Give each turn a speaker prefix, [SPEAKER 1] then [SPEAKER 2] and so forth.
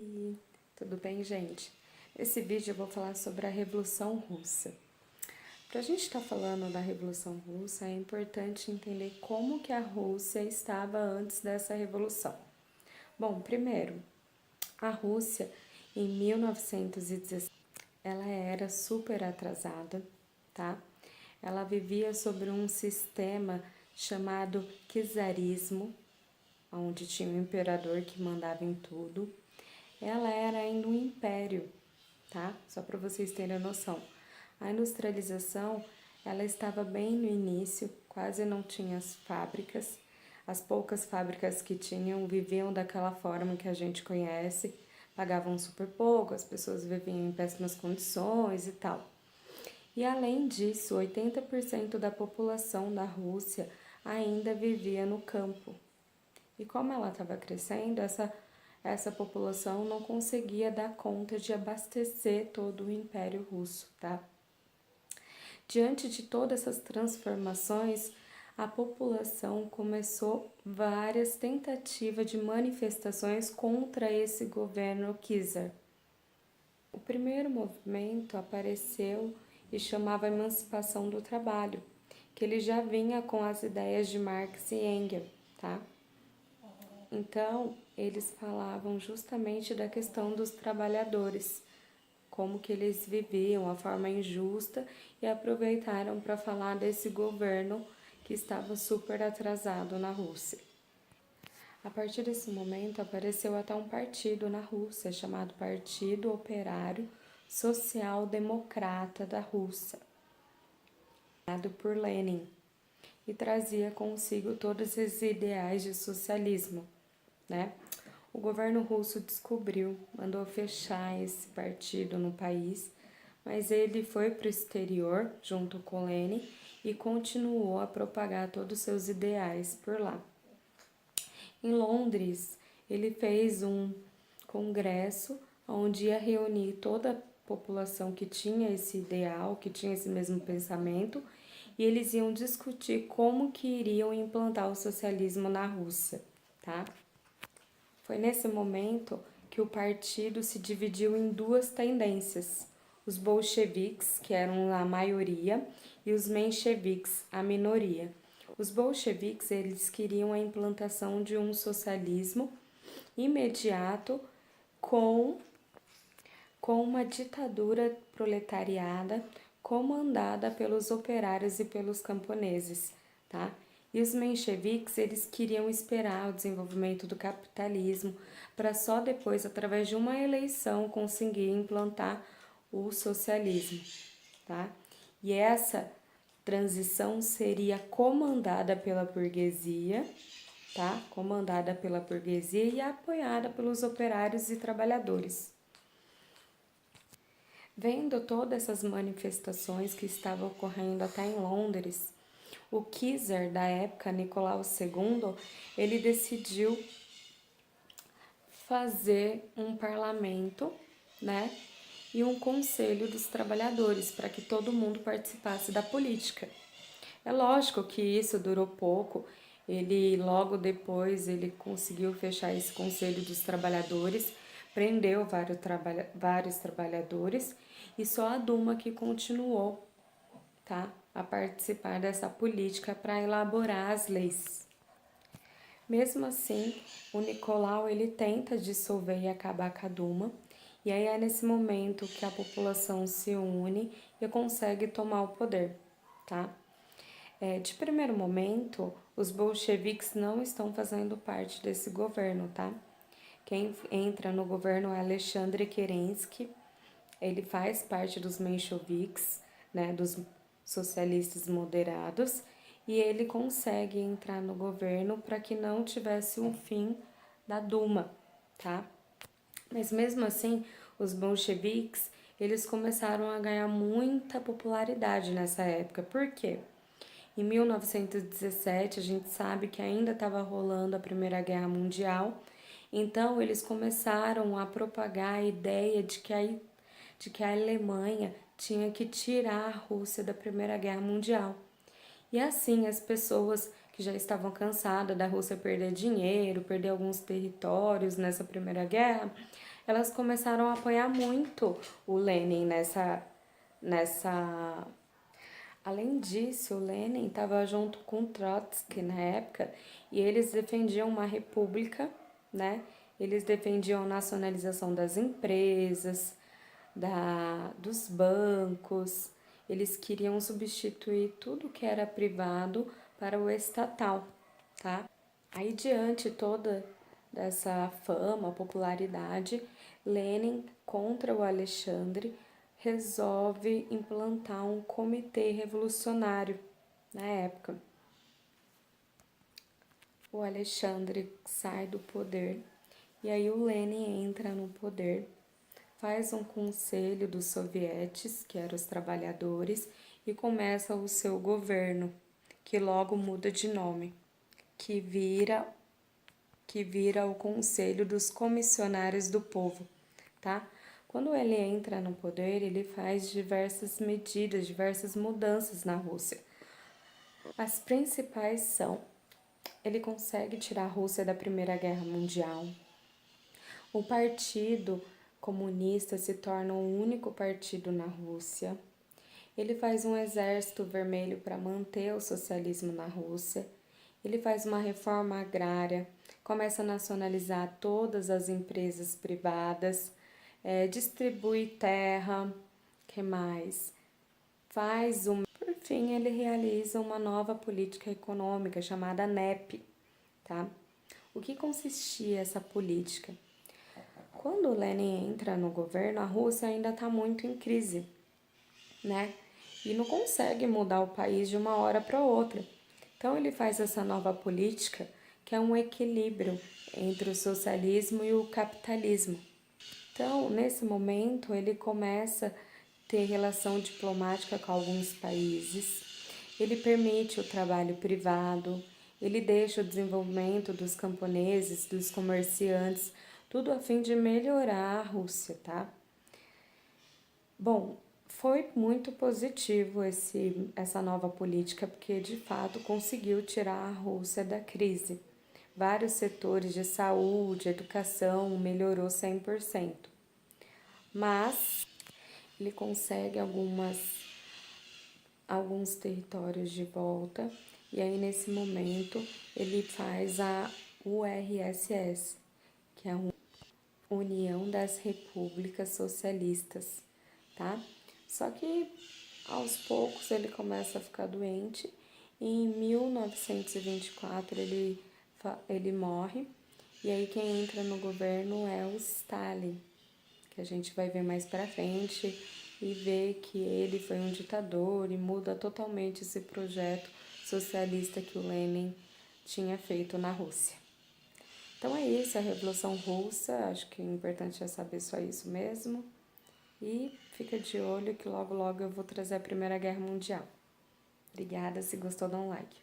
[SPEAKER 1] E tudo bem, gente? Nesse vídeo eu vou falar sobre a Revolução Russa. Para a gente estar falando da Revolução Russa, é importante entender como que a Rússia estava antes dessa revolução. Bom, primeiro, a Rússia, em 1917, ela era super atrasada, tá? Ela vivia sobre um sistema chamado czarismo, onde tinha um imperador que mandava em tudo. Ela era ainda um império, tá? Só para vocês terem noção. A industrialização, ela estava bem no início, quase não tinha as fábricas. As poucas fábricas que tinham viviam daquela forma que a gente conhece, pagavam super pouco, as pessoas viviam em péssimas condições e tal. E além disso, 80% da população da Rússia ainda vivia no campo. E como ela estava crescendo, essa população não conseguia dar conta de abastecer todo o Império Russo, tá? Diante de todas essas transformações, a população começou várias tentativas de manifestações contra esse governo czar. O primeiro movimento apareceu e chamava Emancipação do Trabalho, que ele já vinha com as ideias de Marx e Engels, tá? Então, eles falavam justamente da questão dos trabalhadores, como que eles viviam, a forma injusta, e aproveitaram para falar desse governo que estava super atrasado na Rússia. A partir desse momento, apareceu até um partido na Rússia, chamado Partido Operário Social Democrata da Rússia, criado por Lenin, e trazia consigo todos esses ideais de socialismo, né? O governo russo descobriu, mandou fechar esse partido no país, mas ele foi para o exterior junto com Lenin e continuou a propagar todos os seus ideais por lá. Em Londres, ele fez um congresso onde ia reunir toda a população que tinha esse ideal, que tinha esse mesmo pensamento, e eles iam discutir como que iriam implantar o socialismo na Rússia, tá? Foi nesse momento que o partido se dividiu em duas tendências: os bolcheviques, que eram a maioria, e os mencheviques, a minoria. Os bolcheviques, eles queriam a implantação de um socialismo imediato com uma ditadura proletariada comandada pelos operários e pelos camponeses, tá? E os mencheviques, eles queriam esperar o desenvolvimento do capitalismo para só depois, através de uma eleição, conseguir implantar o socialismo, tá? E essa transição seria comandada pela burguesia, tá? Comandada pela burguesia e apoiada pelos operários e trabalhadores. Vendo todas essas manifestações que estavam ocorrendo até em Londres, o czar da época, Nicolau II, ele decidiu fazer um parlamento, né, e um conselho dos trabalhadores para que todo mundo participasse da política. É lógico que isso durou pouco. Ele logo depois ele conseguiu fechar esse conselho dos trabalhadores, prendeu vários trabalhadores e só a Duma que continuou, tá, a participar dessa política para elaborar as leis. Mesmo assim, o Nicolau ele tenta dissolver e acabar com a Duma, e aí é nesse momento que a população se une e consegue tomar o poder, tá? De primeiro momento, os bolcheviques não estão fazendo parte desse governo, tá? Quem entra no governo é Alexandre Kerensky, ele faz parte dos mencheviques, né, dos socialistas moderados, e ele consegue entrar no governo para que não tivesse um fim da Duma, tá? Mas mesmo assim, os bolcheviques, eles começaram a ganhar muita popularidade nessa época. Por quê? Em 1917, a gente sabe que ainda estava rolando a Primeira Guerra Mundial, então eles começaram a propagar a ideia de que a Alemanha tinha que tirar a Rússia da Primeira Guerra Mundial. E assim, as pessoas que já estavam cansadas da Rússia perder dinheiro, perder alguns territórios nessa Primeira Guerra, elas começaram a apoiar muito o Lenin nessa... Além disso, o Lenin estava junto com Trotsky na época e eles defendiam uma república, né? Eles defendiam a nacionalização das empresas, dos bancos, eles queriam substituir tudo que era privado para o estatal, tá? Aí, diante toda dessa fama, popularidade, Lenin, contra o Alexandre, resolve implantar um comitê revolucionário na época. O Alexandre sai do poder e aí o Lenin entra no poder, faz um conselho dos sovietes, que eram os trabalhadores, e começa o seu governo, que logo muda de nome, que vira o Conselho dos Comissionários do Povo, tá? Quando ele entra no poder, ele faz diversas medidas, diversas mudanças na Rússia. As principais são: ele consegue tirar a Rússia da Primeira Guerra Mundial. O Partido Comunista se torna o único partido na Rússia. Ele faz um exército vermelho para manter o socialismo na Rússia. Ele faz uma reforma agrária, começa a nacionalizar todas as empresas privadas, distribui terra, que mais? Por fim, ele realiza uma nova política econômica chamada NEP, tá? O que consistia essa política? Quando o Lenin entra no governo, a Rússia ainda está muito em crise, né? E não consegue mudar o país de uma hora para outra. Então ele faz essa nova política, que é um equilíbrio entre o socialismo e o capitalismo. Então, nesse momento, ele começa a ter relação diplomática com alguns países, ele permite o trabalho privado, ele deixa o desenvolvimento dos camponeses, dos comerciantes, tudo a fim de melhorar a Rússia, tá? Bom, foi muito positivo essa nova política, porque de fato conseguiu tirar a Rússia da crise. Vários setores de saúde, educação, melhorou 100%. Mas ele consegue alguns territórios de volta, e aí nesse momento ele faz a URSS, que é a União das Repúblicas Socialistas, tá? Só que aos poucos ele começa a ficar doente e em 1924 ele morre, e aí quem entra no governo é o Stalin, que a gente vai ver mais pra frente e ver que ele foi um ditador e muda totalmente esse projeto socialista que o Lenin tinha feito na Rússia. Então é isso, a Revolução Russa, acho que o importante é saber só isso mesmo. E fica de olho que logo eu vou trazer a Primeira Guerra Mundial. Obrigada, se gostou dá um like.